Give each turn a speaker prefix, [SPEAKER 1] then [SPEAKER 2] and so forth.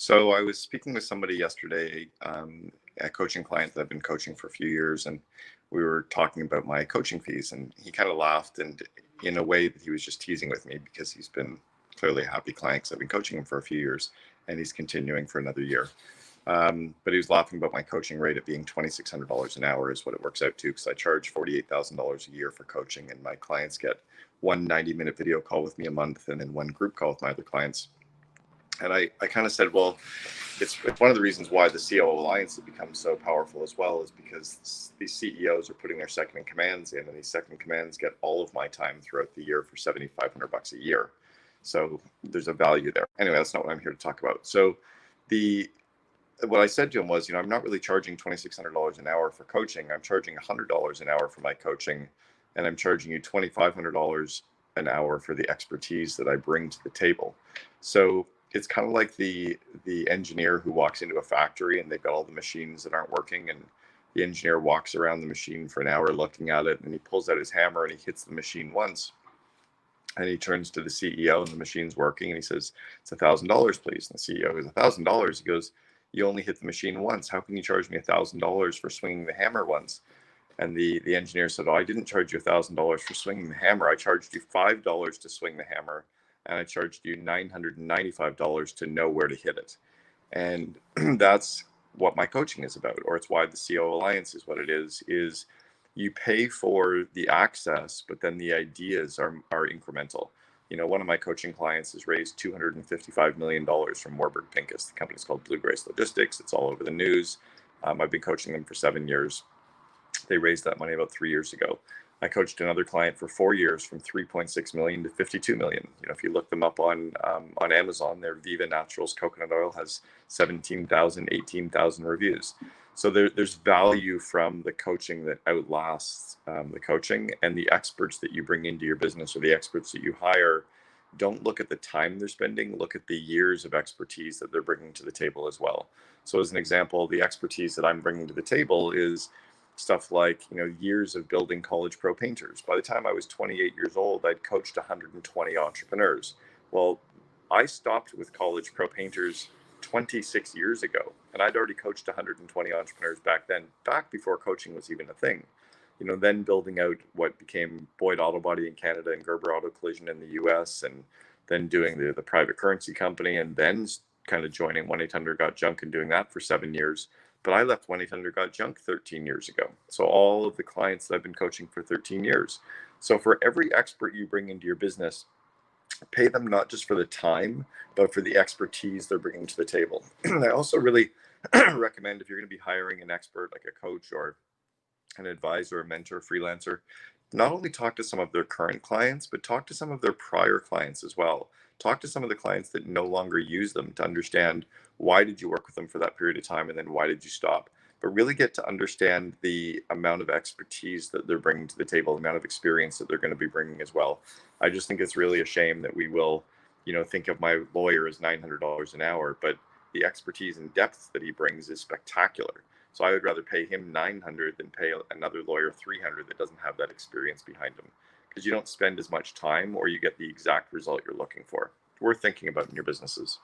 [SPEAKER 1] So I was speaking with somebody yesterday, a coaching client that I've been coaching for a few years, and we were talking about my coaching fees, and he kind of laughed, and in a way that he was just teasing with me because he's been clearly a happy client because I've been coaching him for a few years, and he's continuing for another year. But he was laughing about my coaching rate at being $2,600 an hour is what it works out to, because I charge $48,000 a year for coaching, and my clients get one 90-minute video call with me a month, and then one group call with my other clients. And I kind of said, well, it's one of the reasons why the COO Alliance has become so powerful as well, is because these CEOs are putting their second in commands in, and these second in commands get all of my time throughout the year for $7,500 a year. So there's a value there. Anyway, that's not what I'm here to talk about. So what I said to him was, I'm not really charging $2,600 an hour for coaching. I'm charging $100 an hour for my coaching, and I'm charging you $2,500 an hour for the expertise that I bring to the table. So it's kind of like the engineer who walks into a factory and they've got all the machines that aren't working, and the engineer walks around the machine for an hour looking at it, and he pulls out his hammer and he hits the machine once, and he turns to the CEO and the machine's working, and he says, "It's $1,000, please." And the CEO goes, "$1,000?" He goes, "You only hit the machine once. How can you charge me $1,000 for swinging the hammer once?" And the engineer said, "Oh, I didn't charge you $1,000 for swinging the hammer. I charged you $5 to swing the hammer, and I charged you $995 to know where to hit it." And that's what my coaching is about, or it's why the COO Alliance is what it is you pay for the access, but then the ideas are incremental. One of my coaching clients has raised $255 million from Warburg Pincus. The company's called Blue Grace Logistics. It's all over the news. I've been coaching them for 7 years. They raised that money about 3 years ago. I coached another client for 4 years from 3.6 million to 52 million. If you look them up on Amazon, their Viva Naturals coconut oil has 17,000, 18,000 reviews. So there's value from the coaching that outlasts the coaching, and the experts that you bring into your business, or the experts that you hire, don't look at the time they're spending, look at the years of expertise that they're bringing to the table as well. So as an example, the expertise that I'm bringing to the table is stuff like, years of building college pro painters. By the time I was 28 years old, I'd coached 120 entrepreneurs. Well, I stopped with college pro painters 26 years ago, and I'd already coached 120 entrepreneurs back then, back before coaching was even a thing. Then building out what became Boyd Auto Body in Canada and Gerber Auto Collision in the US, and then doing the private currency company, and then kind of joining 1-800-GOT-JUNK and doing that for 7 years. But I left 1-800-GOT-JUNK 13 years ago. So all of the clients that I've been coaching for 13 years. So for every expert you bring into your business, pay them not just for the time, but for the expertise they're bringing to the table. I also really recommend, if you're going to be hiring an expert like a coach or an advisor, a mentor, freelancer, not only talk to some of their current clients, but talk to some of their prior clients as well. Talk to some of the clients that no longer use them to understand, why did you work with them for that period of time, and then why did you stop? But really get to understand the amount of expertise that they're bringing to the table, the amount of experience that they're going to be bringing as well. I just think it's really a shame that we will, think of my lawyer as $900 an hour, but the expertise and depth that he brings is spectacular. So I would rather pay him $900 than pay another lawyer $300 that doesn't have that experience behind him, because you don't spend as much time, or you get the exact result you're looking for. Worth thinking about in your businesses.